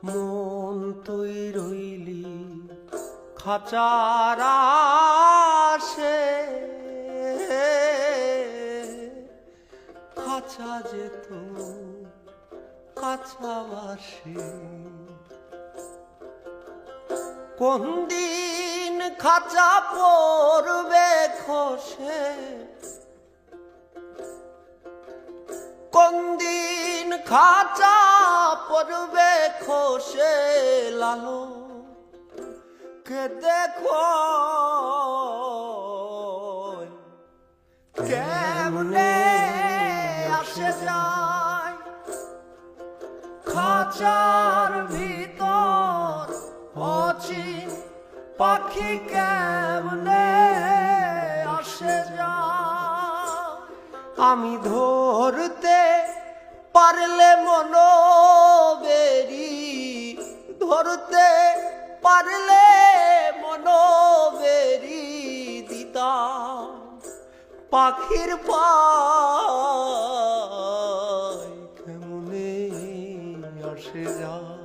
মন তুই রইলি খাঁচার আশে, খাঁচা যেত কাছাবাসে। কোন দিন খাঁচা পড়বে খসে, কোন দিন খাঁচা পড়বে খসে, লালো কে দেখো কেমনে আসে যায় খাঁচার ভিতর অচিন পাখি কেমনে আসে যায়। আমি ধরতে পারলে মনোবেরি, ধরতে পারলে মনোবেরি দিতাম পাখির পায় কেমনে আসে যায়।